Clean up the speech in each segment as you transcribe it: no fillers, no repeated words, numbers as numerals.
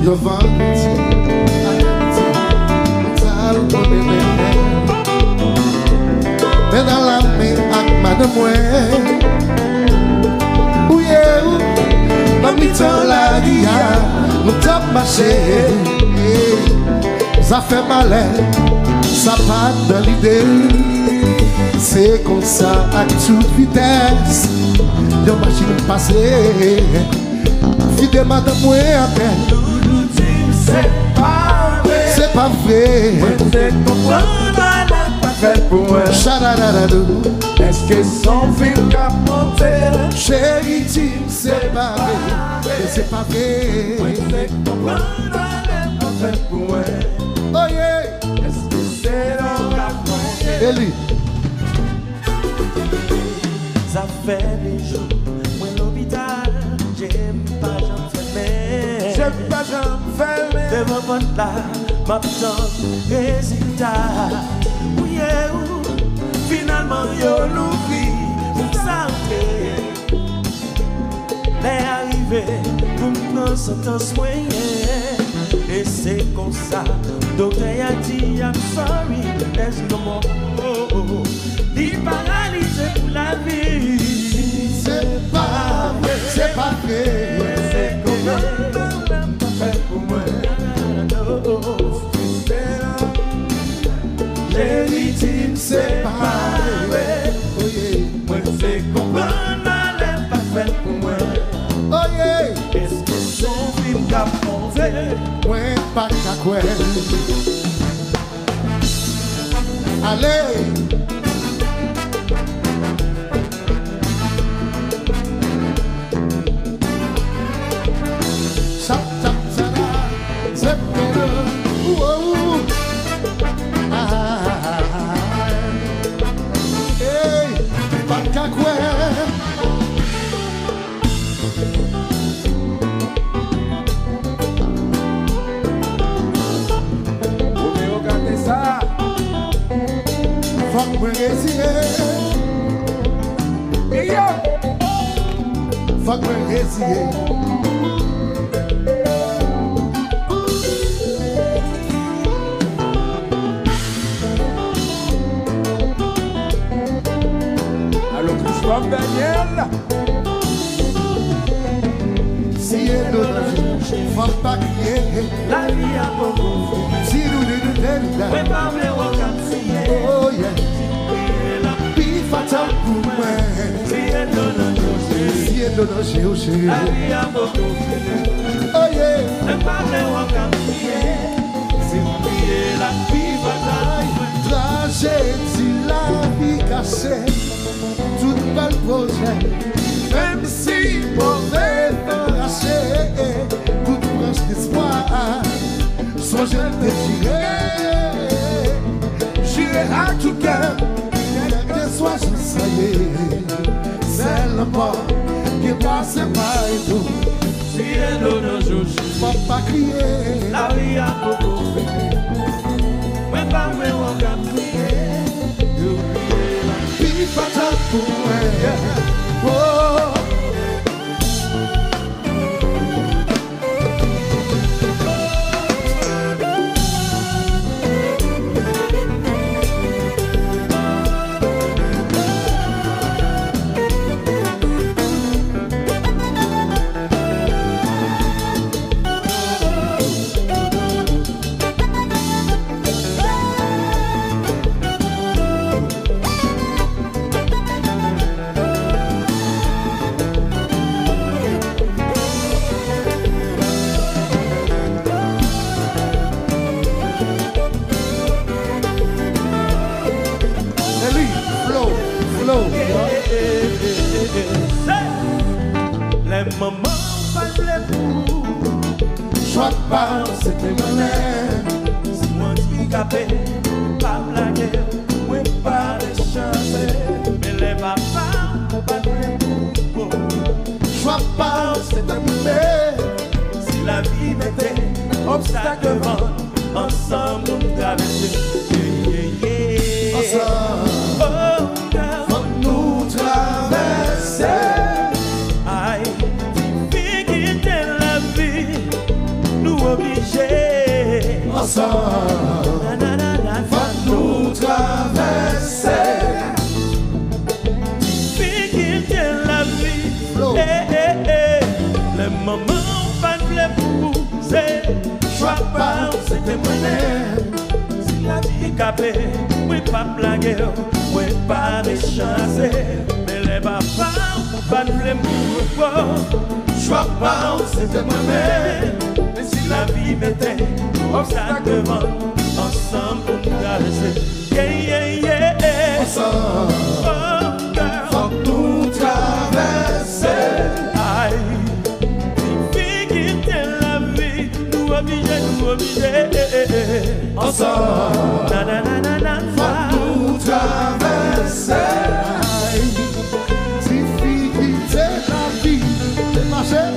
devant Dieu. Mais dans la main avec madame où est où dans mi-temps la ria nous t'as marché ça fait malin ça part dans l'idée c'est comme ça à toute vitesse de machine passée fidèle madame à peine c'est pas vrai est-ce que son fil capoté chérie tu c'est pas vrai c'est pas vrai oh yeah est-ce que c'est l'homme Eli ça fait des jours moi l'hôpital j'aime pas j'en fermé devant votre là ma petite résultat finalement yo l'oubli pour s'arrêter les arrivés pour prendre son temps soigné et c'est comme ça docteur a dit I'm sorry there's no more il paralysé pour la vie c'est pas vrai c'est pas vrai c'est comme fait pour moi légitime c'est pas vrai oh yeah moi c'est comprendre elle pas fait pour moi oh yeah est-ce que son film capoté ouais pas qu'à quoi allez chap chap chara c'est fuck me allô Christophe Daniel si elle faut pas crier la vie a beaucoup si nous nous mais pas vrai on can see oh yeah be fatal pour moi si elle donne la vie a beaucoup oh yeah mais pas vrai on can see si la vie va tragédie la vie cassée tout bel projet même si mauvais arraché toute branche d'espoir son jeune j'irai à tout cœur que soit je saillé c'est le mort qui passe par tout si elle donne un jour faut pas crier la vie a beaucoup mais pas vrai on can see be fatal pour moi oh les moments faibles pour soit pas c'était moi-même si moi qui capé pas blaguer oui pas de chanter mais les papas pas pour soit pas c'était moi-même si la vie mettait obstacle devant ensemble on traverser ensemble faut nous traverser obligé. Ensemble, faut nous traverser. Quitter la vie, les moments pas de pour c'est choix pas, c'était moi-même. Si la vie est capée, oui pas blaguer, oui pas méchancer, mais les papas pas de pour choix pas, c'était moi-même. Mais si la vie mettait obstacle devant, ensemble pour nous traverser. Ensemble, faut nous traverser. Nous obligés. Ensemble, faut nous traverser. Difficulté la vie, de marcher.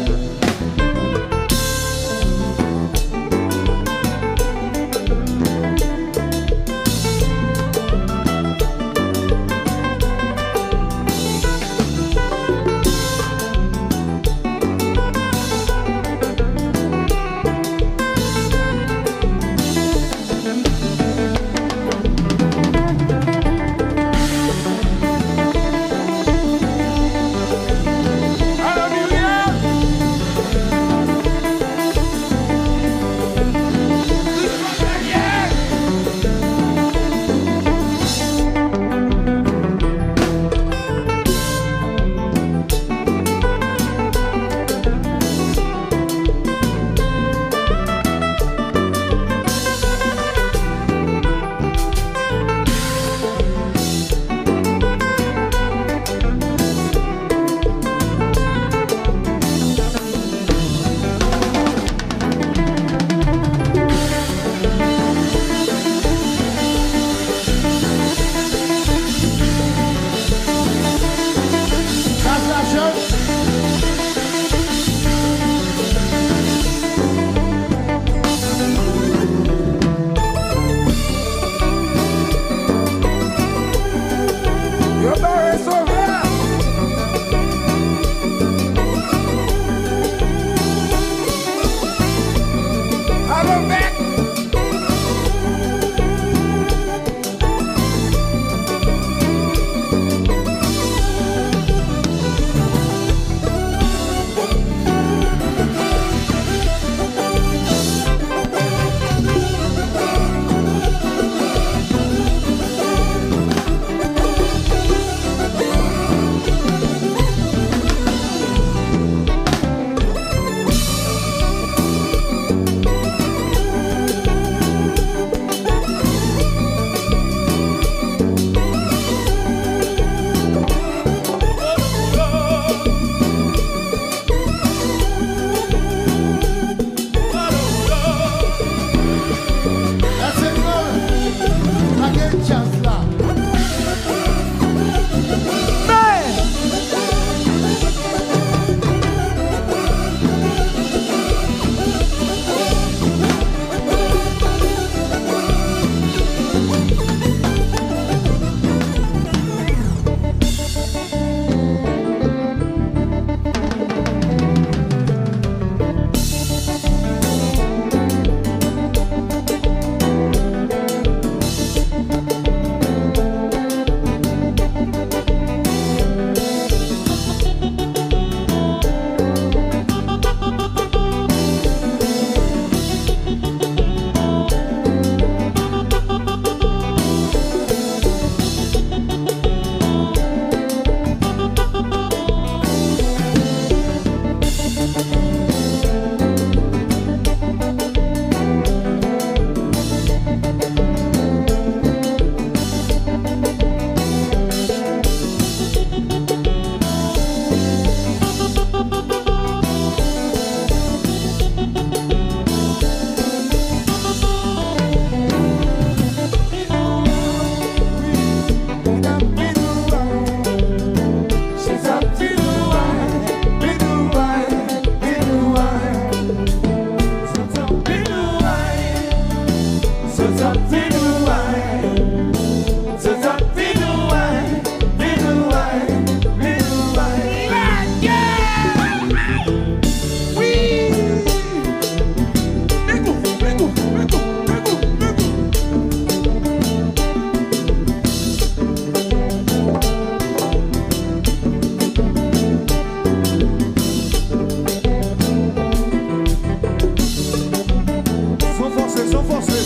sans forcer.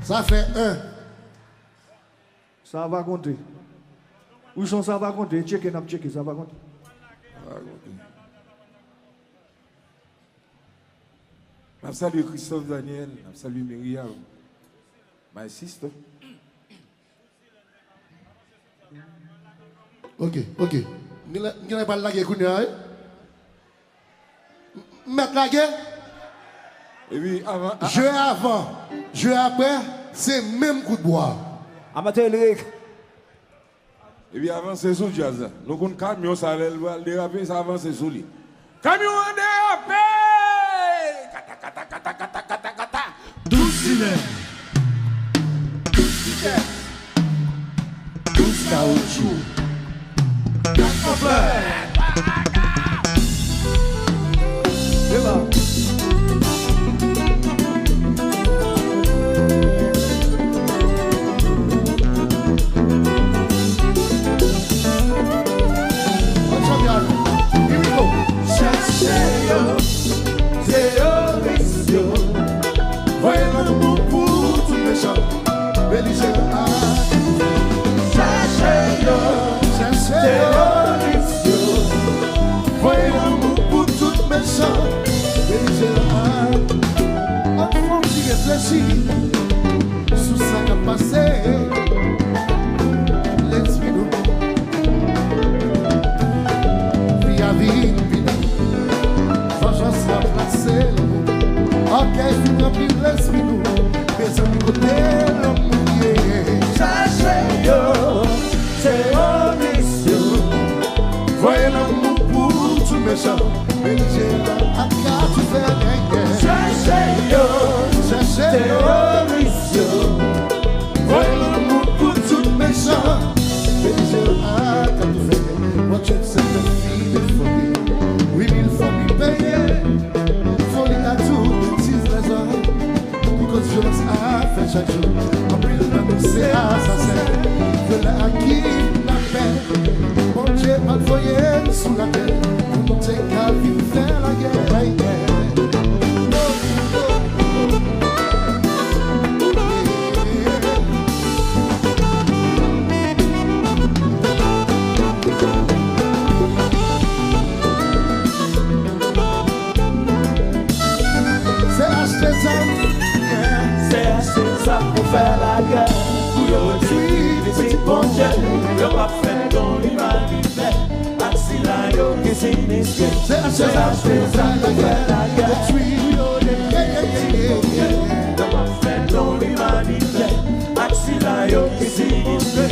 Ça fait un. Ça va compter. Où sont ça va compter? Checker, ça va compter. Je salue Christophe Daniel, je salue Myriam, my sister. Ok. Vous n'avez pas la guerre, mettre la guerre. Et puis avant. Jeu avant, jeu après, c'est même coup de bois. Amateur lyrique. Et puis avant, c'est sous jazz. Nous avons un camion, ça va déraper, ça avance sous lui. Camion dérapé! Kata. 12 cylindres. 12 caoutchouc. 4 ampleurs. Sous ça qu'a passé, laisse-nous. Vie à vie, vengeance va placer. Ok, je remplis, laisse-nous. Mais à mi côté, l'homme mouillé. Sachez-yo, c'est audition. Voyez l'amour pour tout méchant. Mais j'ai la carte, tu fais rien. Sachez-yo, c'est audition. Voyez l'amour pour tout méchant. Mais j'ai la carte, tu fais rien. Moi, tu sais que fille de folie. Oui, mille familles payées. Folie à tout, utilise les hommes. Because violence a fait chaque jour. En plus de l'amour, c'est assassin. De la qui la paix. Mon Dieu, pas de foyer sous la terre. Pour monter qu'à vivre faire la guerre. C'est acheter ça pour faire la guerre. Pour le retirer des petits ponchets. Le pas fait dans l'humanité. Accident, yo, qui sinistre. C'est acheter ça pour faire la guerre. Le pas fait dans l'humanité. Accident, yo, qui sinistre.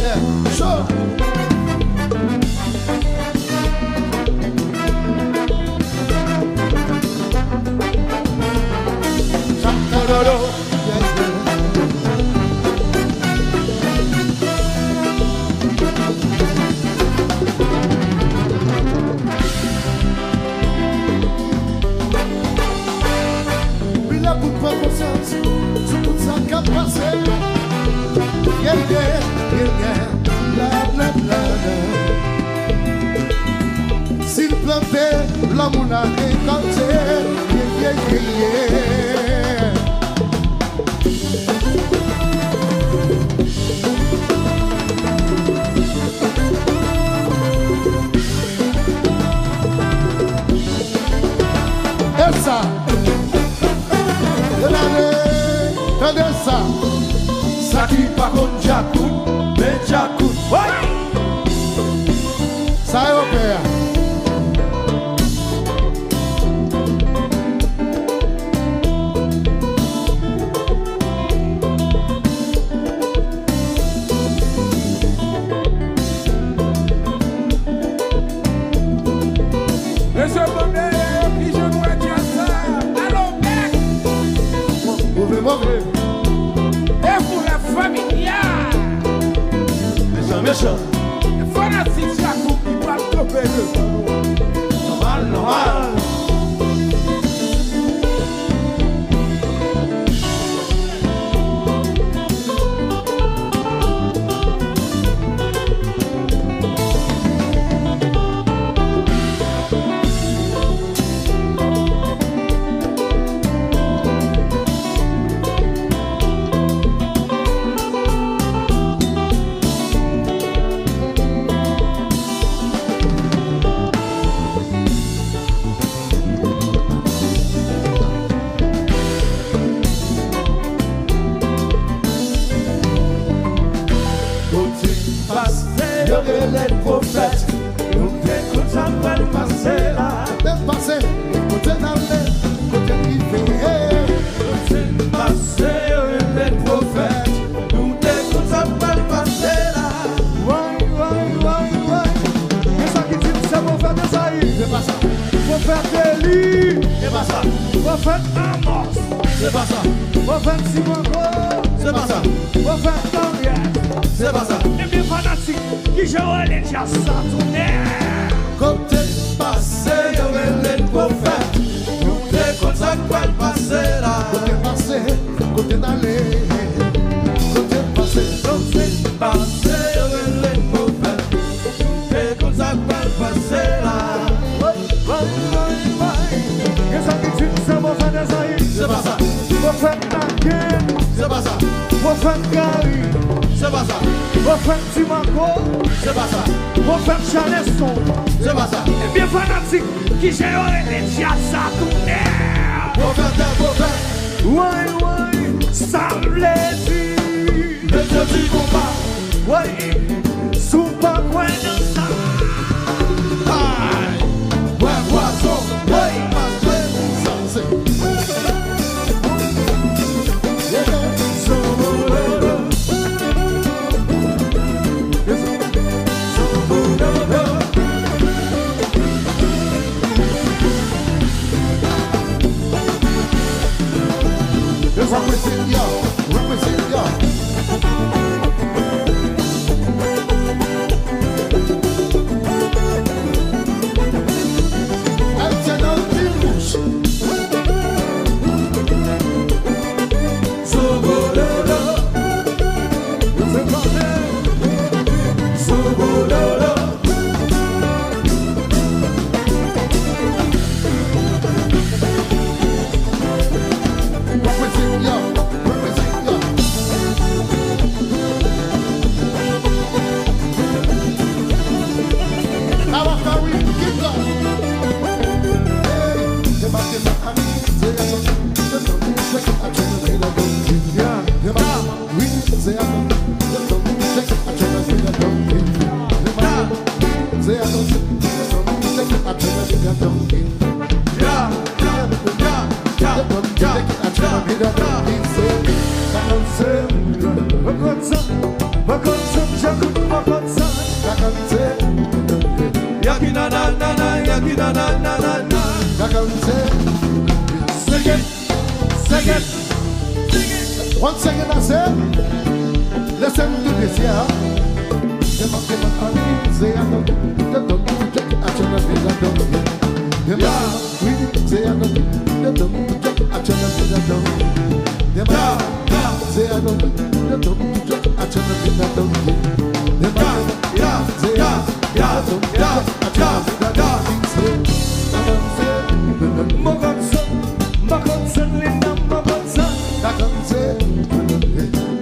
Essa, cadê ça? Ça qui pas comme Jacob, mais Jacob. Ça est au père. Et pour la familiale, Méchant. il faut la situation qui doit tomber le Normal, normal. Les prophètes, nous t'écoutons ça va le passer là. Le passé, côté d'aller, côté qui fait. Passer les prophètes, nous t'écoutons ça va le passer là. Ouais. Qu'est-ce qui dit que c'est prophète de Saïd? C'est pas ça. Prophète Élie, C'est pas ça. prophète Amos, C'est pas ça. prophète Simongo, C'est pas ça. prophète Daniel. C'est pas ça. Et bien fanatique qui joue les dias Saturnaire. Côté Passé les prophètes, nous t'écoutons ça va le passer là. côté passé, côté d'aller, côté passé. Passé les prophètes, nous t'écoutons ça va le passer là. Qu'est-ce qui dit que c'est prophète Esaïe? C'est pas ça. Prophète Nakin, C'est pas ça. prophète Gary, C'est pas ça. prophète Timaco, C'est pas ça. prophète Charleston. C'est pas ça. Et bien fanatique qui gère les dias Saturnaire. Prophète. Ouais, ça me l'a dit. Le Dieu du combat. Ouais, sous pas quoi dans ça. Ouais, poisson. Ouais, marché. Ça, c'est. Represent y'all. Alternant fil rouge. Represent y'all. Represent y'all. Our career, keep going. One second I said, listen to this, yeah.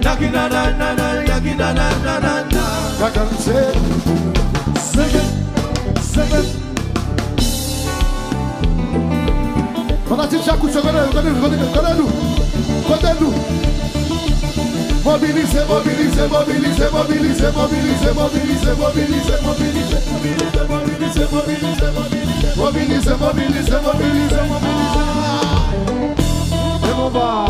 Nakina na na na, yakina na na na na. Kakanse. Sing it, sing it. Fanatique já curtiu, cadê nous? Mobiliser, mobiliser, mobiliser, mobiliser, mobiliser, mobiliser, mobiliser, mobiliser, mobiliser, mobiliser, mobiliser, mobiliser, mobiliser, mobiliser, mobiliser. Et on va.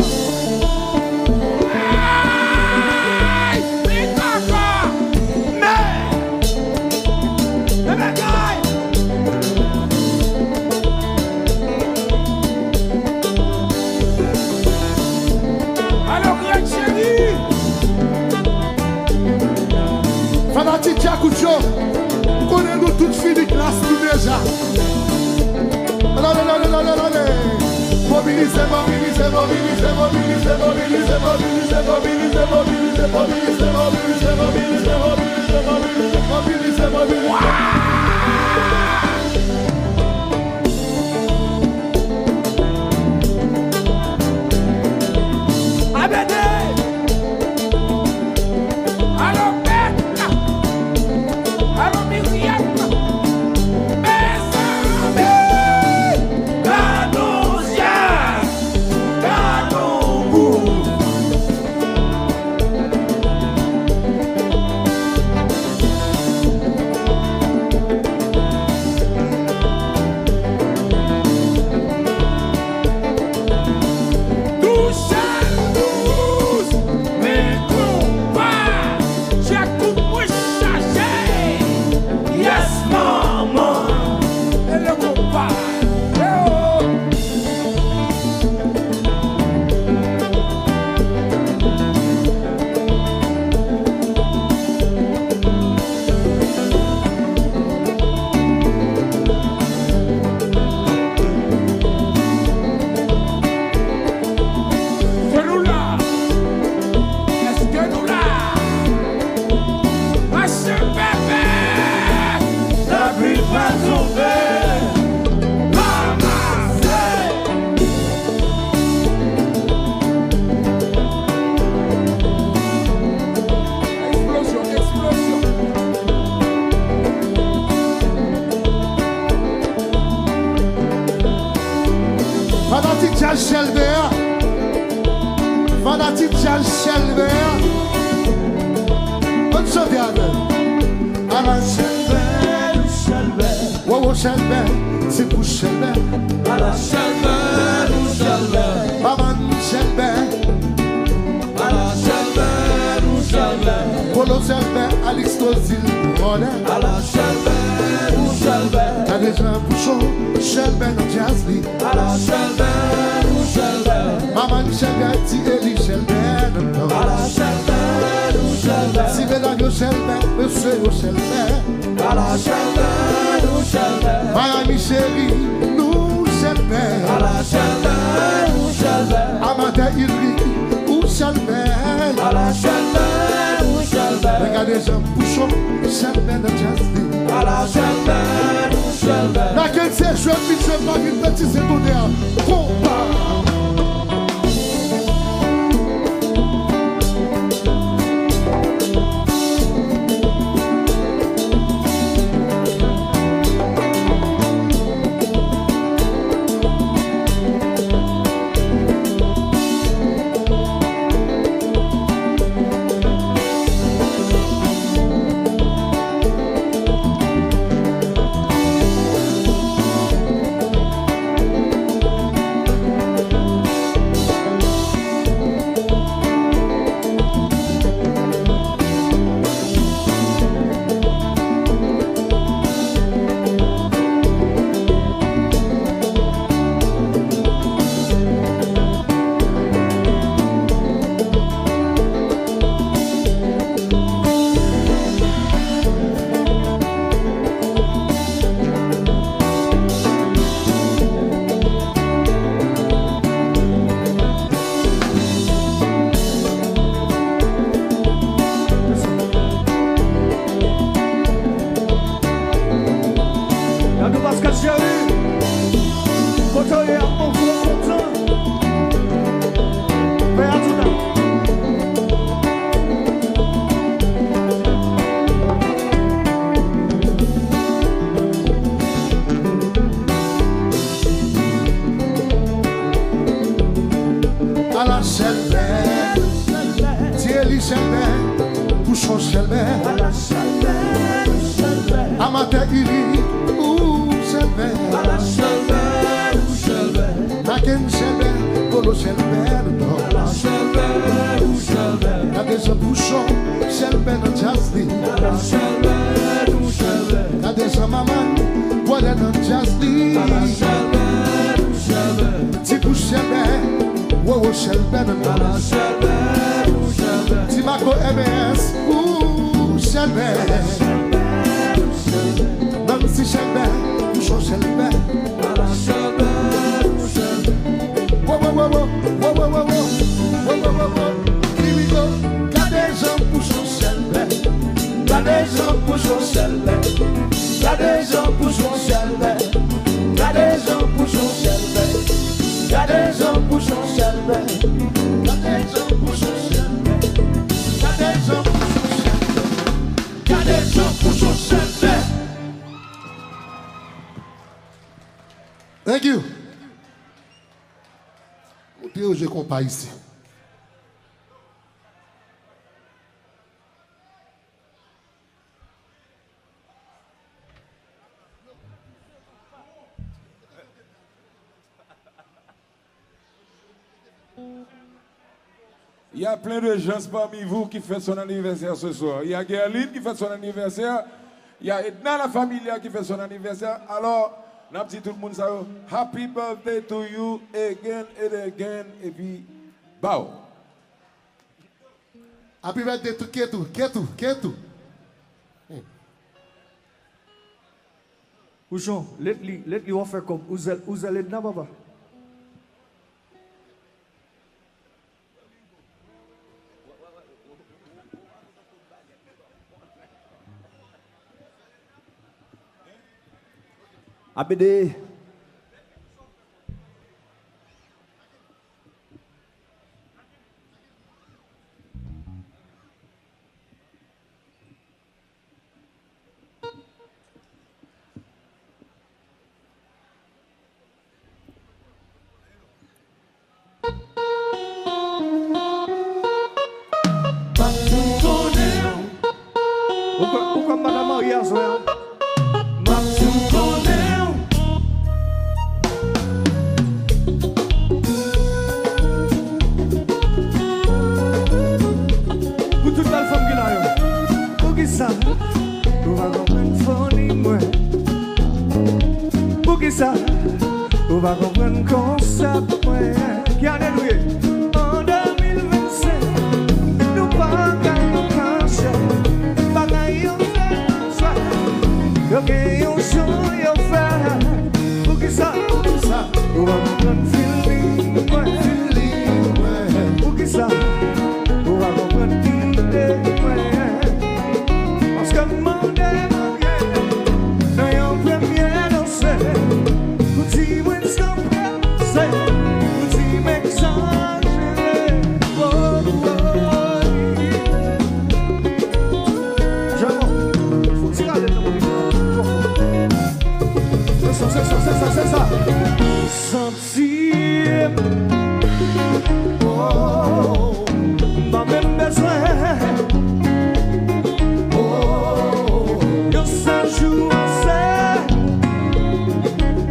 Fanatique Diakoucho, connais-nous toutes filles de classe tout déjà. Allez. Mobiliser, mobiliser, mobiliser, mobiliser, mobiliser, mobiliser, mobiliser, mobiliser, mobiliser, mobiliser, mobiliser, mobiliser, mobiliser, mobiliser. Fanatique Jazz Shelver. Fanatique Jazz Shelver. Bonne chante avec. Alain Shelver, Shelver. Wow, Shelver, c'est pour Shelver. Alain Shelver, Shelver. Maman Shelver. Alain Shelver, Shelver. Polo Shelver, Alex Tozil, Roller. Alain Shelver, Shelver. T'as déjà un bouchon, Shelver dans Jazz Lee. Alain Shelver, Shelver. Maman Shelver, ti Eli Shelver. Alain Shelver, Shelver. Si mesdames yo Shelver, monsieur yo Shelver. Alain Shelver, Shelver. Miami chérie, nous Shelver. Alain Shelver, Shelver. Amanda Iri, ou Shelver. Alain Shelver, Shelver. Regardez Jean Bouchon, Shelver dans Jazz Lee. Alain Shelver, Shelver. Dans quel c'est je vais pitcher par une petite secondaire. Combat. à la chaleur, Thierry Chalbert, Bouchon Chalbert, à la chaleur, Amateur Uri, ou Chalbert, à la chaleur, Naken Chalbert, Polo Chalbert, à la chaleur, T'as déjà Bouchon, Chalbert dans Jazzy, à la chaleur, t'as déjà Maman, Boilet dans Jazzy, à la chaleur, Tipou Chalbert, Wowo Chalbert, à la chaleur, Timaco MS, ou Chalbert, Nancy Chalbert, Bouchon Chalbert, à la chaleur, wow, wow, wow, wow, wow, wow, wow, wow, wow, wow, wow. Here we go. Got des gens Bouchon Chalbert, got des gens Bouchon Chalbert, got des gens Bouchon Chalbert, got des gens Bouchon Chalbert, got des gens Bouchon Chalbert, got des gens Bouchon Chalbert, got des gens Bouchon Chalbert, got des gens Bouchon Chalbert. Thank you. O Deus de compar ici. Il y a plein de gens parmi vous qui fêtent son anniversaire ce soir. Il y a Gerline qui fête son anniversaire. Il y a Edna la familia qui fait son anniversaire. Alors, n'a dit tout le monde ça. Happy birthday to you again and again. Et puis, bao. Happy birthday to Ketu. Bouchon, let you offer comme Uzel na baba. ABD. Pourquoi madame Maria soya? Ça, on va comprendre qu'on s'apprend. Qui en est doué? En 2025, nous pas gagnons caché. Pas gagnons ça. Yo gagnons chaud, yo fait. Pour qui ça? On va comprendre feeling. Pour qui ça? On va comprendre idée. Parce que mon c'est ça. Sentir, oh, pas même besoin, oh, de ce jour c'est,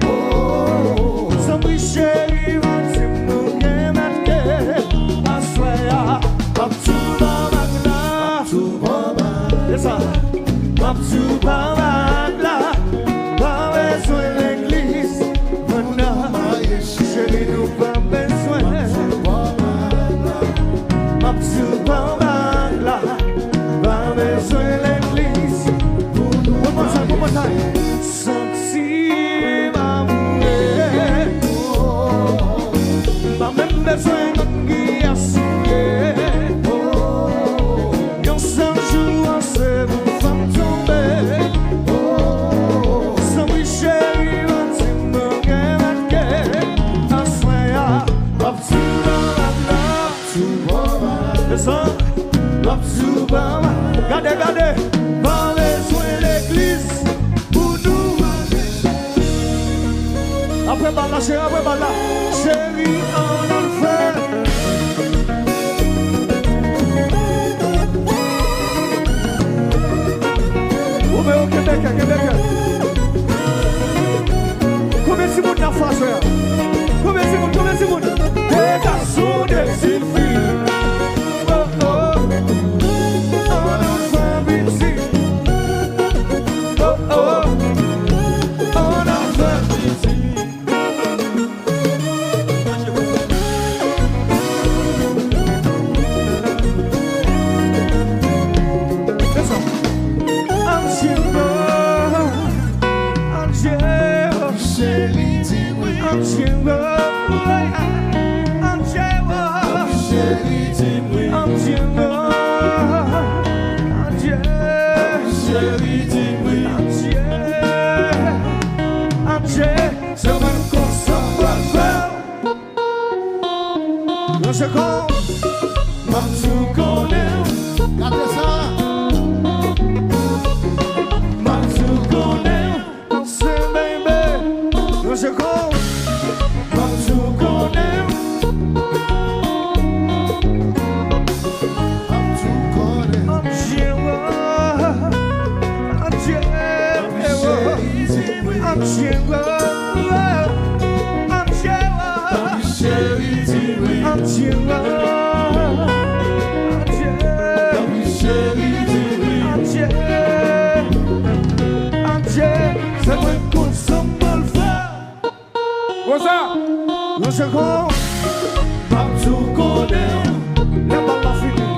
oh, sans bricher, il va se mouiller maintenant, à soi, pas tout dans ma glace, c'est ça, pas tout dans ma glace, pas besoin. Chérie, nous pas besoin. Ma petite bande là, pas besoin l'église. Comment ça? Sentir m'amour. Pas même besoin de a souillé. Quand 100 jours en se vous femme tomber. Sans lui chérie, Gardez, pas besoin l'église pour nous. Après par là, chérie, on en fait. Não chegou. Mamsu Cornell, Cadê essa? Mamsu Cornell, Não sei, baby. Não chegou. Mamsu Cornell, Não chegou. Mamsu Cornell, Lembra lá, filho.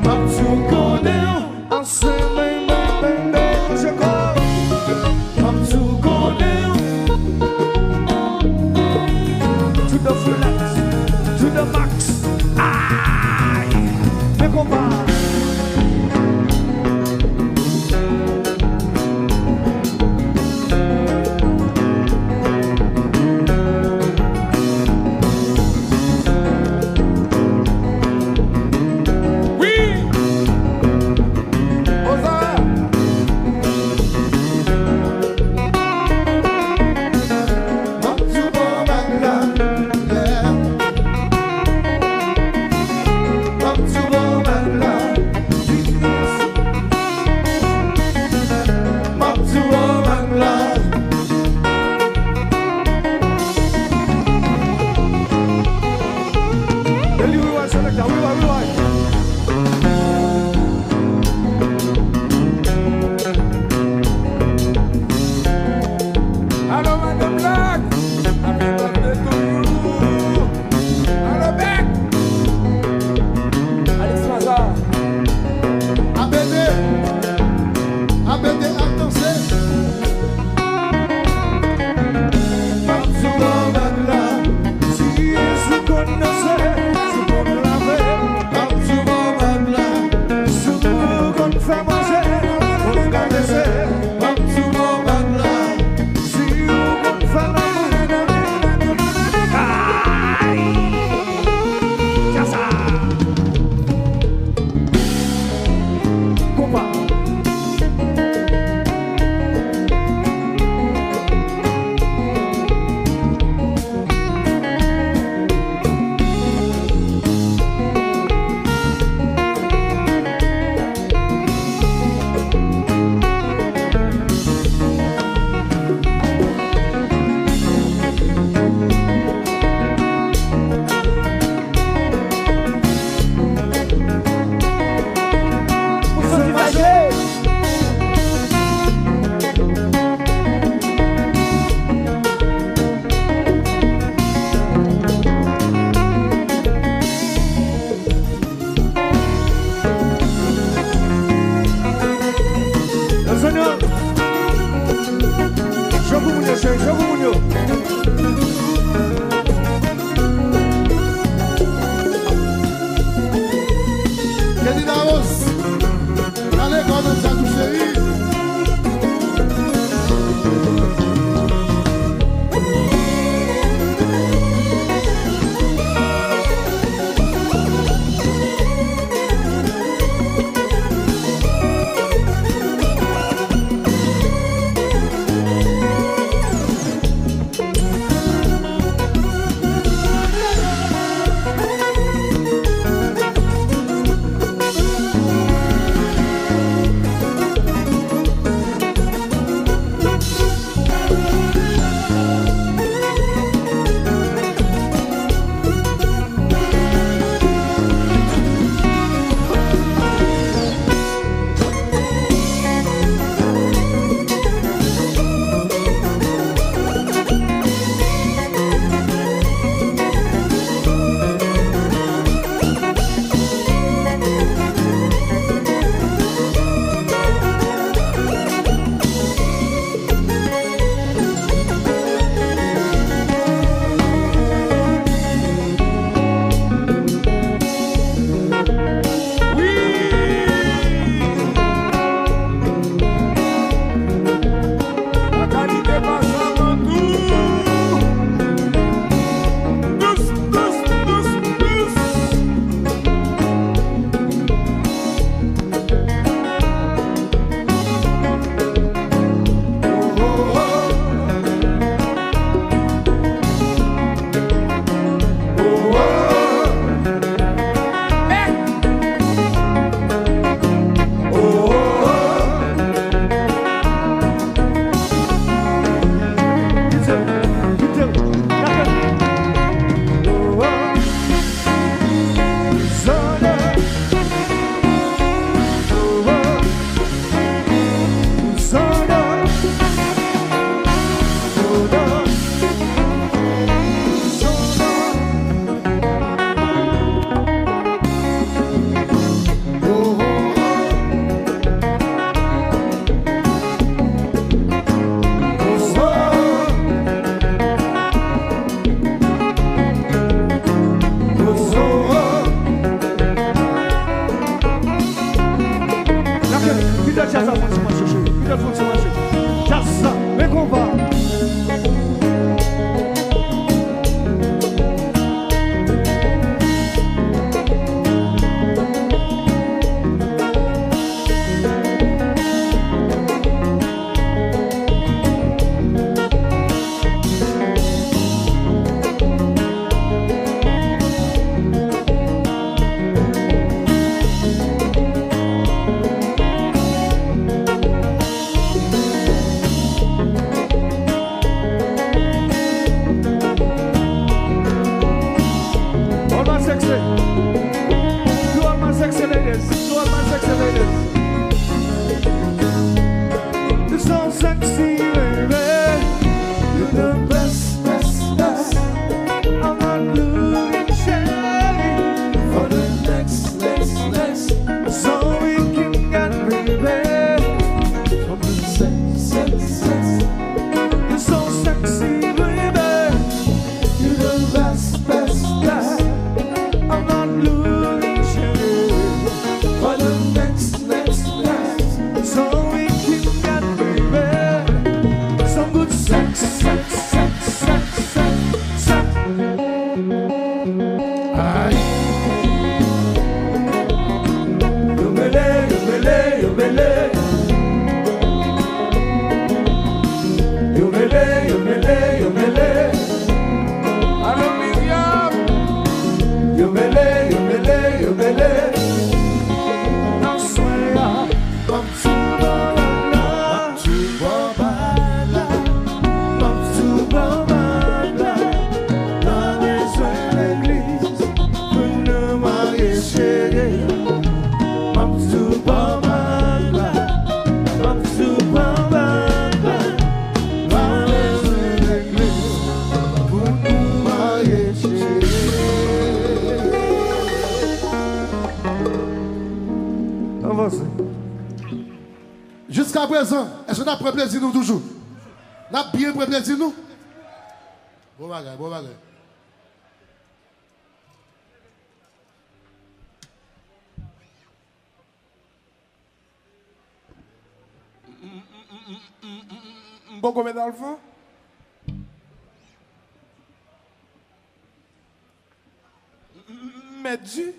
Mamsu Cornell, Não sei, baby. Não chegou. Mamsu Cornell, To the flex, to the max. Ai, me compara. Aïe. Allô, Myriam. Não sonha, vamos Jusqu'à présent, est-ce qu'on a pris plaisir nous toujours? On a bien pris plaisir nous? Bon bagage, bon bagage. Bon combien d'alpha? Medju?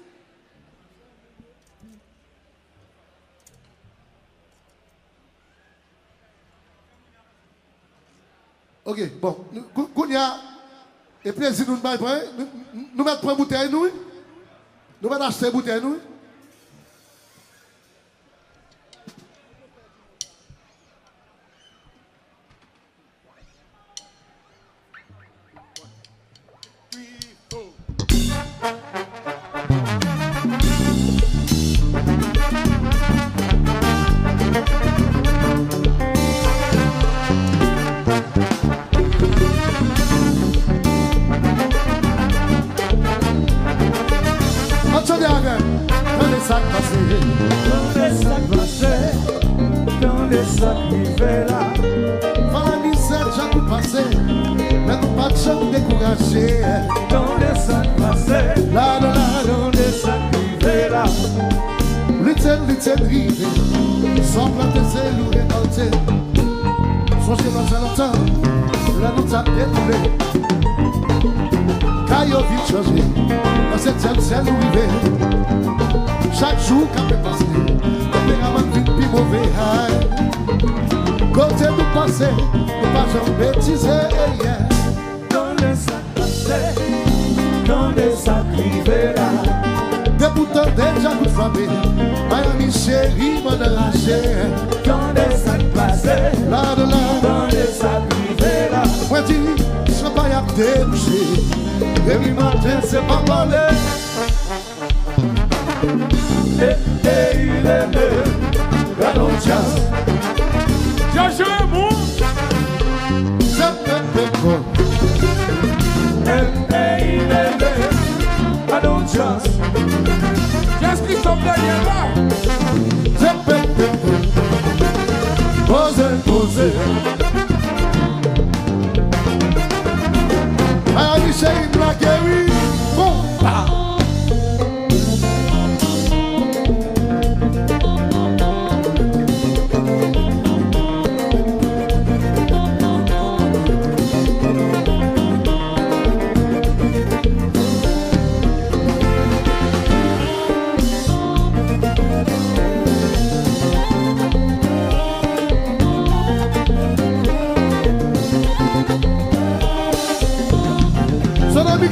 Ok, bon. Kounia, et plaisir nous nous mettons pour bouteille nous. Nous mettons acheter bouteille nous. Sans planter ses loups récoltés. Son chemin fait longtemps, la nous a déroulé. Caillot vite changé, dans cette ciel nous vivait. Chaque jour qu'on peut passer, tempérament vite plus mauvais. Côté nous passer, nous pas jamais bêtiser. Dans les sacs passés, dans les sacs privés là. Des boutons déjà coup de famille. Miami chérie, mon arraché. Dans les sacs placés, là de là, dans les sacs privés là. Moi dis, je serai pas y à déboucher. Et mi matin, c'est pas parler. Gardons chance. Joshua est bon. C'est peu Gardons chance. Qu'est-ce qu'ils sont derrière là? C'est peu Posez. Miami chérie, la guérie. Bon,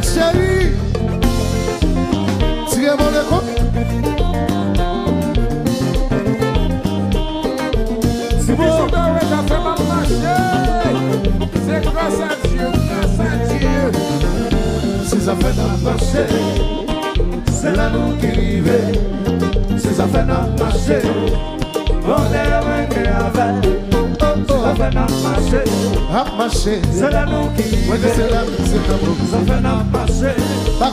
chérie, tirez-moi le compte. Si vous êtes là, ça fait mal marcher. C'est grâce à Dieu, grâce à Dieu. Si ça fait mal marcher, c'est là nous qui vivons. Si ça fait mal marcher, on est avec. Ça fait mal marcher, c'est là nous qui vivons. Ça fait mal marcher, la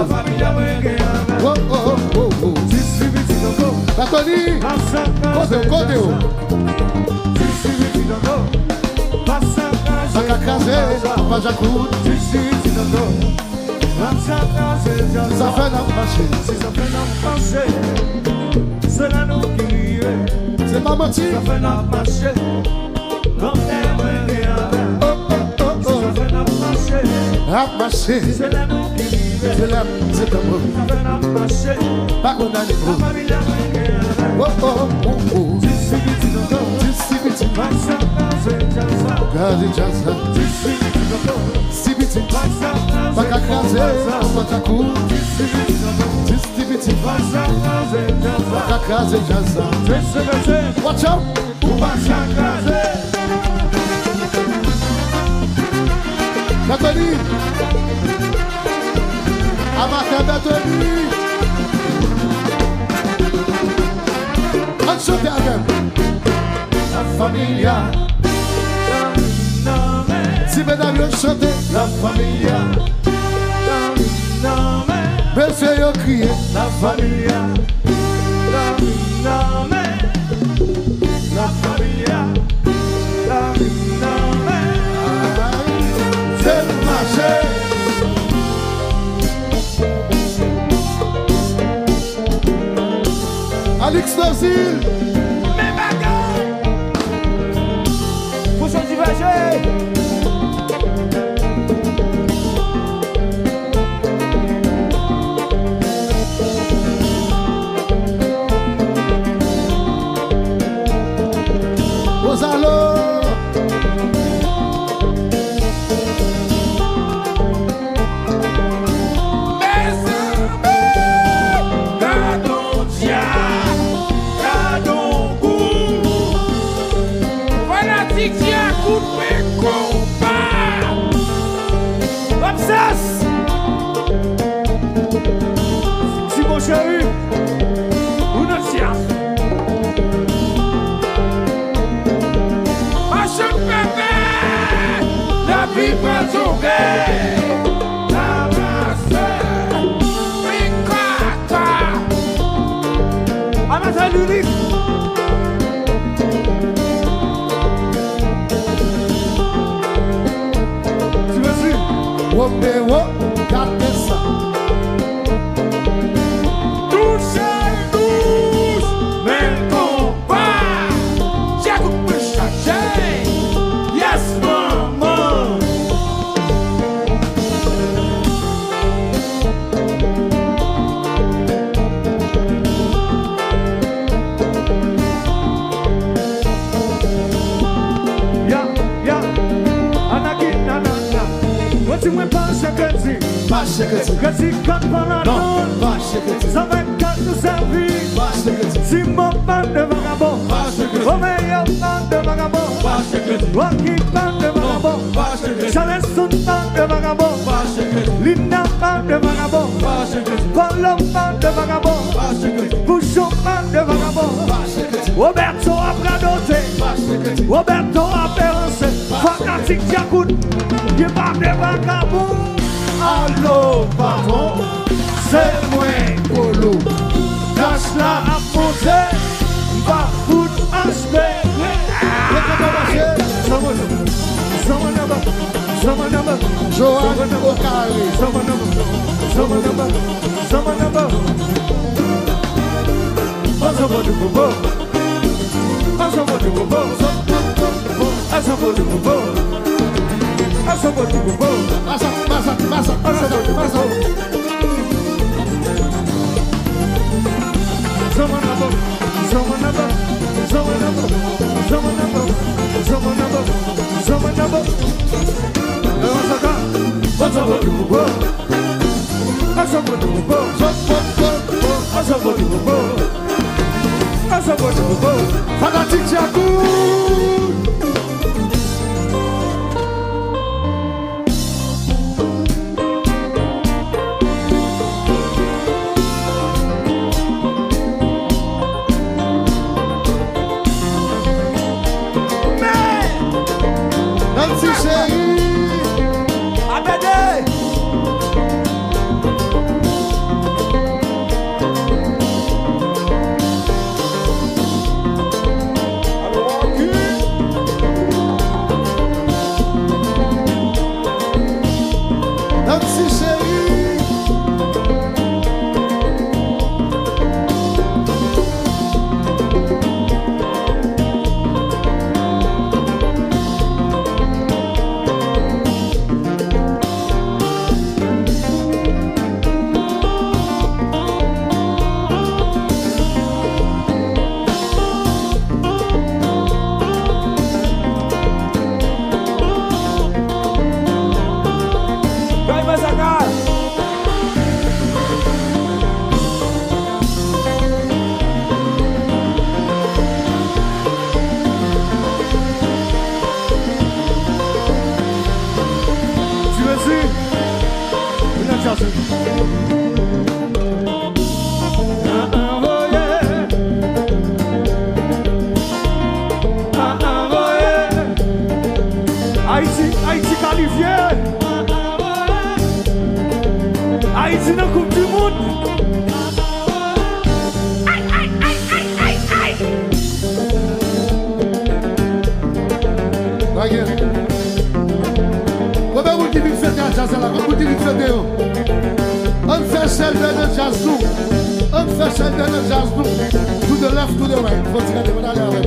famille a avec. Oh. Nathalie, côté. Pas Jacou. Ça fait marcher. C'est là nous qui vivons. C'est pas menti. Ça fait marcher. On est avec. Ça fait marcher. à marcher. C'est l'amour qui vive. C'est l'amour, c'est l'amour. Avec à marcher. Pas qu'on a les La mots. famille a manqué. Oh oh oh oh. D'ici, d'ici, d'ici. Sibiti, Passa, passa, jazza. kazi jaza. D'ici, d'ici, Sibiti, passa, baka kaze, bataku. Sibiti, passa, passa, jazza. baka kaze jaza. D'ici, Watch out. passa, passa. Nathalie. Amaka Nathalie. On chante avec. La familia. Si mesdames yo chante. La familia. Monsieur yo crié. La familia. La familia. C'est le marché. Alex Nazil. Pour ce diverger. Rosalo. Si mon chéri, ou notre sien. La vie va sauver. La masse. Ricata. Amateur l'unique. Tu me suis? Wombewo. Katesa. Douce, douce. Mais le combat. J'ai coupé changer. Yes, maman. Ya, anaki, nanana. What's in my passion, Pas cheketi. Kasi quand pendant Non, pas cheketi. ça va quand nous servir. Pas cheketi. Si mon bande de vagabond, Pas cheketi. oh meilleur bande de vagabond, Pas cheketi. Waki bande de vagabond, Pas cheketi. Charles Son bande de vagabond, Pas cheketi. Linda bande de vagabond, Pas cheketi. Paulo bande de vagabond, Pas cheketi. Bouchon bande de vagabond, Pas cheketi. Roberto a bradoté, Pas cheketi. Roberto a pérancé, Fanatique Diakout, qui parle de vagabond. Allô, patron. C'est moi, Polo. Cache la à poser. Va foutre un spé. Joanne Okari. Fanatique Diakout. Nancy chérie. Abédé. Nancy chérie. Haïti qualifié. Haïti dans la Coupe du Monde. Comment vous dites que faites un jazz là? Comment vous dites que faites on fait celle de jazz nous. On fait celle de jazz nous. To the left, to the right. Faut tirer les aller avec.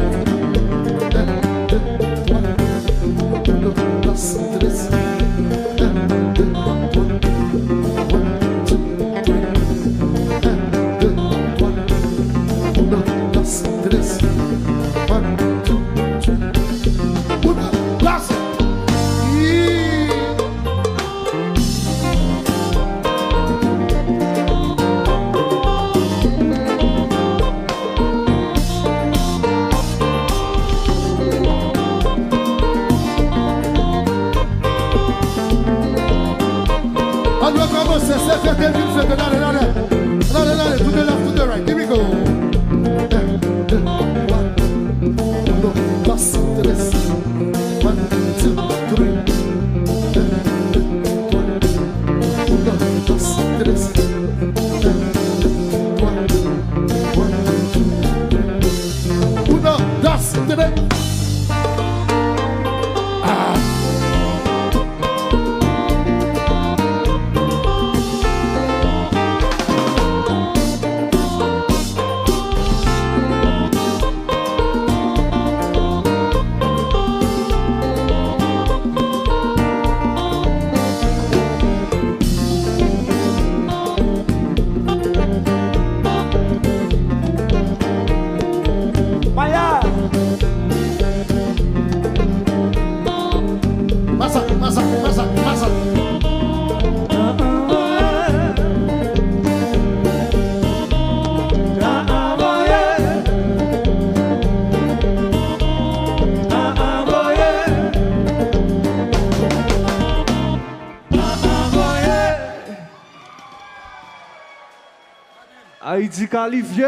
Haïti qualifié,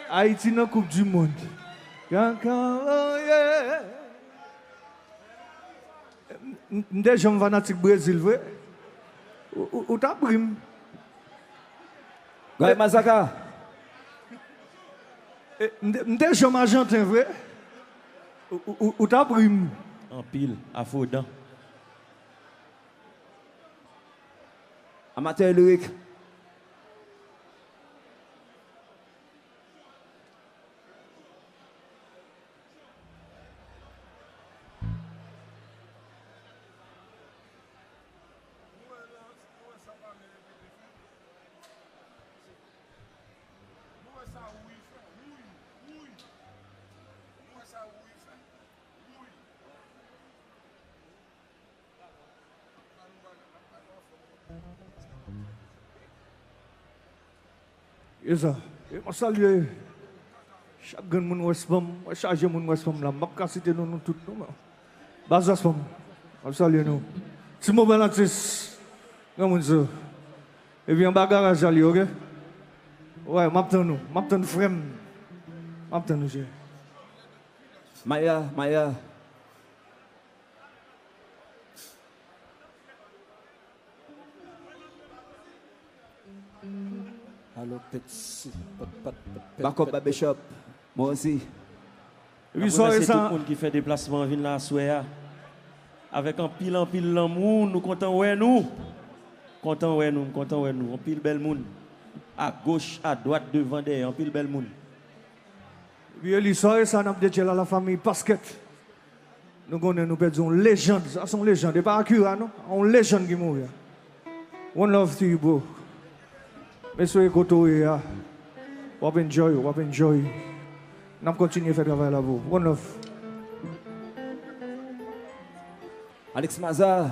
Haïti dans la Coupe du Monde. Déjà, je suis fanatique Brésil, vrai? Ou t'as pris? Gaï Mazaka. Déjà, je suis argentin, vrai? Ou t'as pris? En pile, à Faudan. Amateur lyrique. Et ça, je salue chaque monde West Pam, chaque monde West Pam là, je citer nous tous nous. Bazas Pam, je salue nous. Si mon bel artiste, comment ça? Et bien bagarre à Jali, ok? Ouais, m'attends nous, m'attends frère, m'attends nous. Maya. Allô, petit. Backup Bishop. Moi aussi. Oui, c'est tout le monde qui fait déplacement vient là soir. Avec un pile l'amour, nous comptons ouais nous. Content ouais nous, un pile bel monde. À gauche, à droite, devant derrière, un pile bel monde. Oui, l'histoire ça n'a pas la famille basket. Nous connaissons nous perdons une légende, ça sont légende, et pas accurate non, une légende qui mourit. One love to you bro. Monsieur Koto ya. Wap enjoy. N'a continuer faire travail là vous. One love. Alex Maza.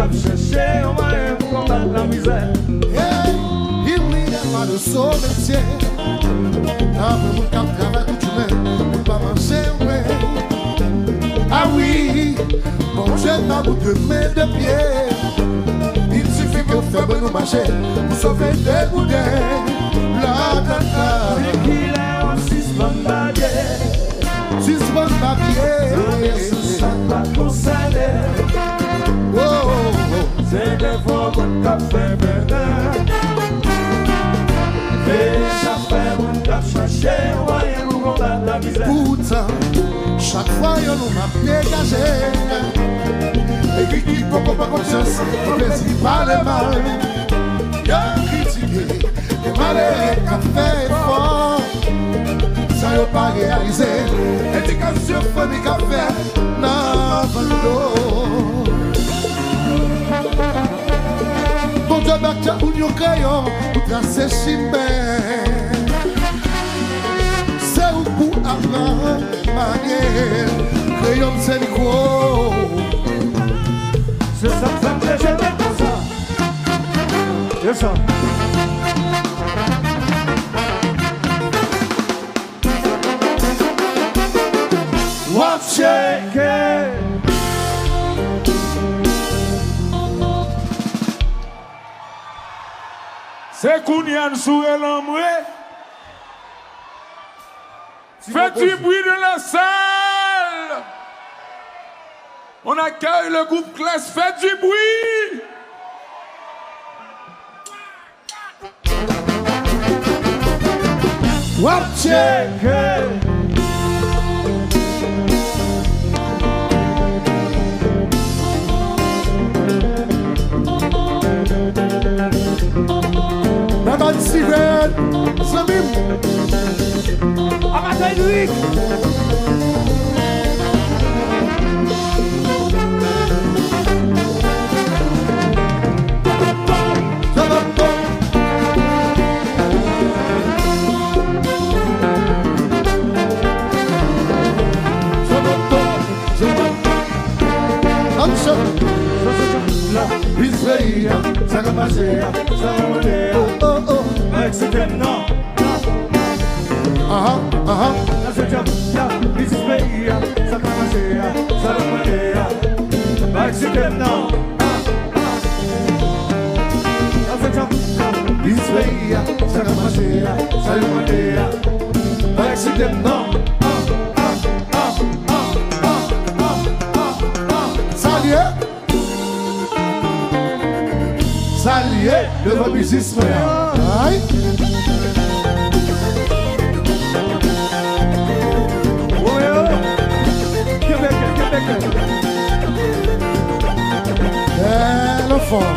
cap chercher un moyen pour combattre la misère. Hey, il n'y a pas de saut métier. Un peu mon cap travaille toute journée pour pas manger au pain. Ah oui, bon Dieu m'a bout de main de pied. Il suffit que vous faites nous marcher pour sauver des boudins. La tata, C'est qu'il est en 6 bombardiers. 6 bonnes papiers. Ça pas concerné. Oh, oh, oh. C'est des fois qu'on cap fait perdre. Et ça fait mon cap chercher un moyen pour combattre la misère. Pourtant, chaque fois y'en m'a dégagé. Et qui pour pas conscience, on plaisir par le mal. Y'a critiqué, et malheureux qu'a fait fort. Ça y'a pas réalisé, éducation famille qu'a fait, n'a pas l'eau. Bon Dieu, bâtia ou yon crayon, pour tracer chimère. C'est où pour apprendre manière, crayon c'est micro. C'est ça que ça me fait, j'aime comme ça. C'est ça. Watch it. C'est Kounian sur l'ombre. Faites du bruit de la salle. On accueille le groupe classe. Faites du bruit. Watch it. Maman Sirène, Samim. Amateur Louis. Ça va passer, ça va monter. Oh, oh, oh. Avec ce thème, non. Ah, ah, Là, c'est déjà, this is me. Ça va passer, ça va monter. Avec ce thème, non. Là, c'est déjà, this is me. Ça va passer, ça va monter. Avec ce thème, non. Salut. Salut, le bon musicien. Aïe. L'enfant.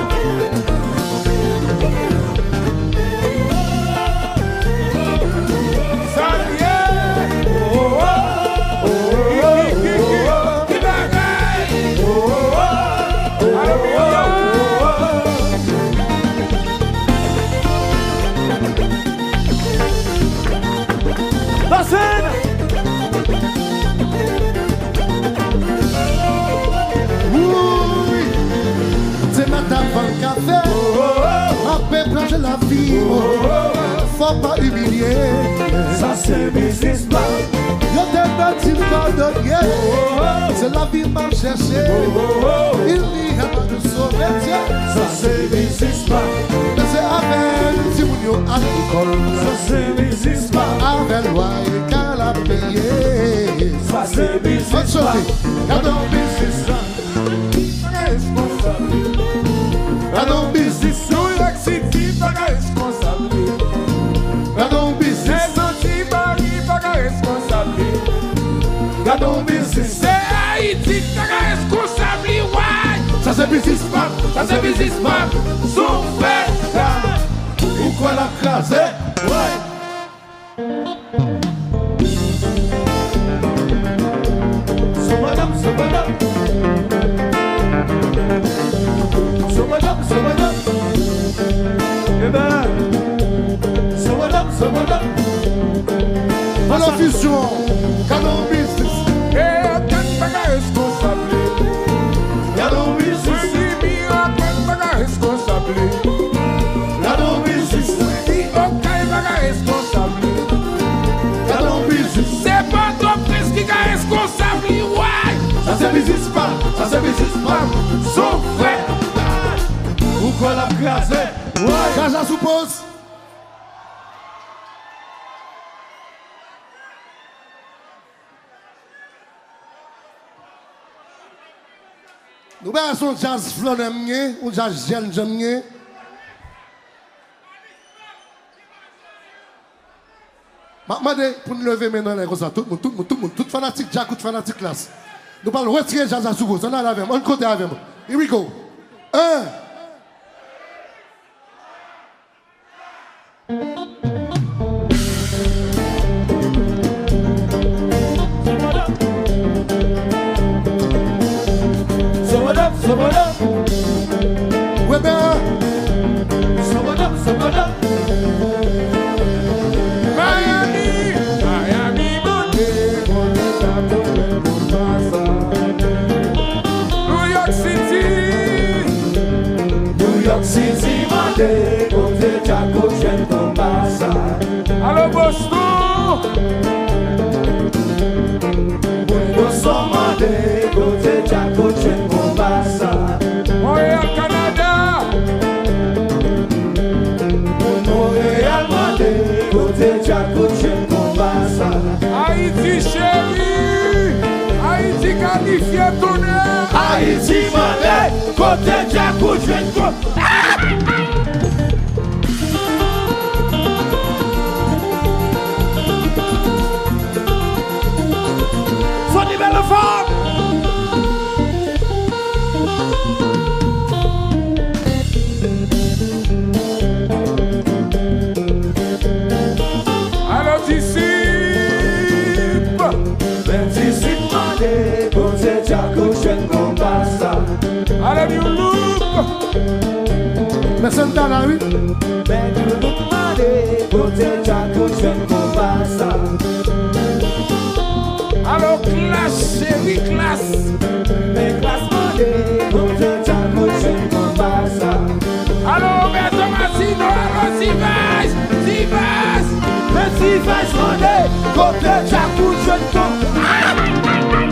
Café, après plancher la vie, faut pas humilier. Ça c'est businessman. Y'a des petits cordonniers, c'est la vie m'a cherché. Il n'y a pas de sauvetage. Ça c'est businessman. Mais c'est avec Timounio à l'école. Ça c'est businessman. Avec loi et qu'à la payer. Ça c'est businessman. Gardons businessman. Gardons business. New York City, pas responsable. Gardons business. C'est Anti-Paris, pas responsable. Gardons business. C'est Haïti, pas responsable. Ouais. Ça c'est businessman. Ça c'est businessman. Son fait là. Pourquoi la craser? Ouais. So madame. Eh ben, so madame. Dans la fusion, Canon Business. Et aucun pas responsable. Canon Business. Si bien ça c'est business man. Son frère. Ou quoi la crasé? Ouais. Jaja suppose. Nous avons un jazz flonné, un jazz jeune jeune. Demandez pour nous lever maintenant les gosses, tout le monde, tout fanatique Jack, tout fanatique classe. Nous parlons retirer jazz à Soubos, on a avec moi, on côté avec moi. Here we go. 1. Ouais ben. City, Monday, go to Jaco, Shenton, Bassa. Allo Boston. Go so Monday, go to Jaco, Shenton, Bassa. Montréal, Canada. Montréal, Monday, go to Jaco, Shenton, Bassa. Haïti, chérie. Haïti, qualifié, tonnerre. Haïti, Monday, go to Jaco, Shenton. Funny Bellafon. Allo Disciple. Monday, go to Jaco, Shenton, Bassa. Allo New Look. Personne dans la rue. Ben you look Monday, go to Jaco, Shenton, Bassa. Allo Classe, chérie, classe. Ben class Monday, go to Jaco, Shenton, Bassa. Allo Roberto Massino, allo Sivas. Sivas. Ben Sivas Monday, go to Jaco, Shenton.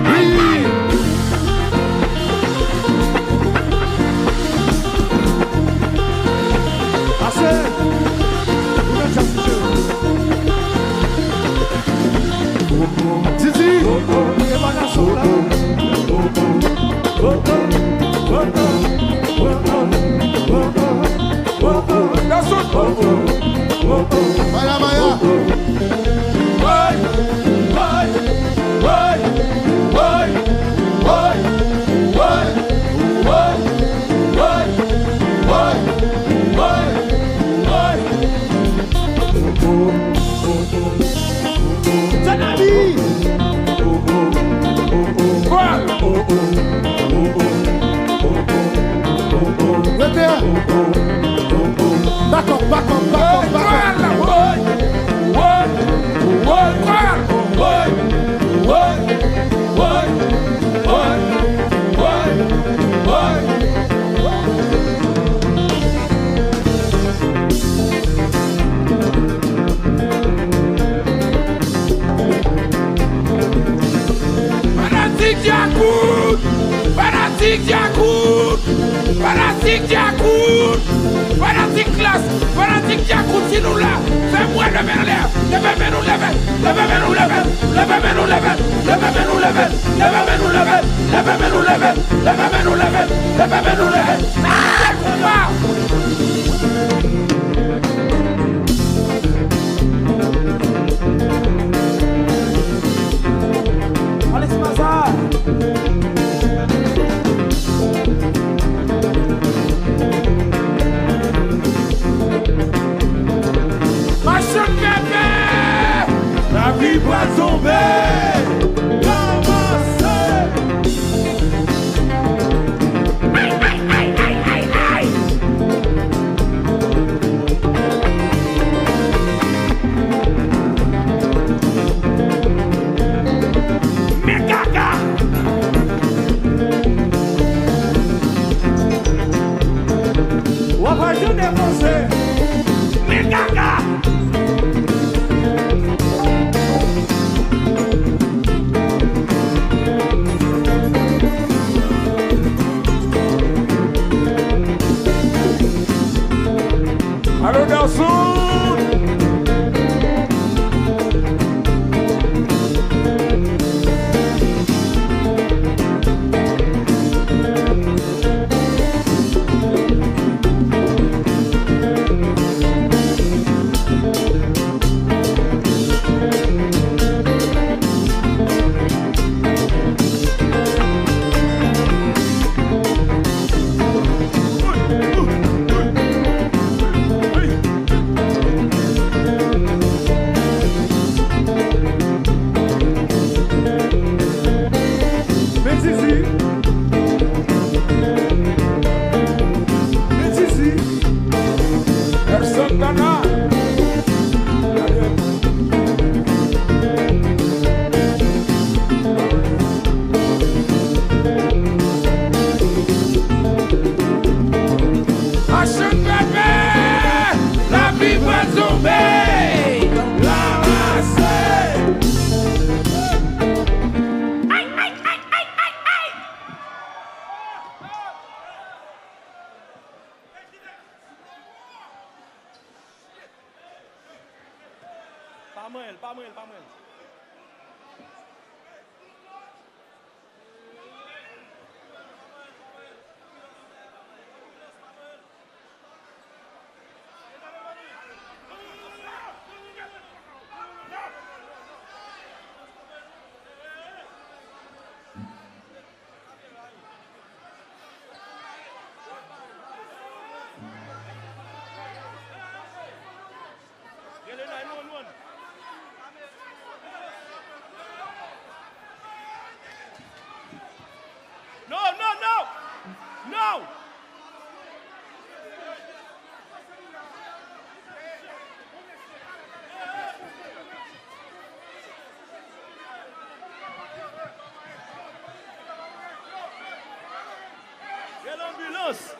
Oui. Assez. Titi. Maya Maya. Back up, back up, back up, back up. Fanatique Diakout, fanatique classe, fanatique Diakout, si nous là, fais-moi lever l'air, levez nous lever, levez nous lever, levez nous lever, levez nous lever, levez nous lever, levez nous lever, levez nous lever, levez nous lever. Ah, combat! Alex Mazar. Machine bébé! La vie va tomber. O Avarjão é você. garçons. L'ambulance.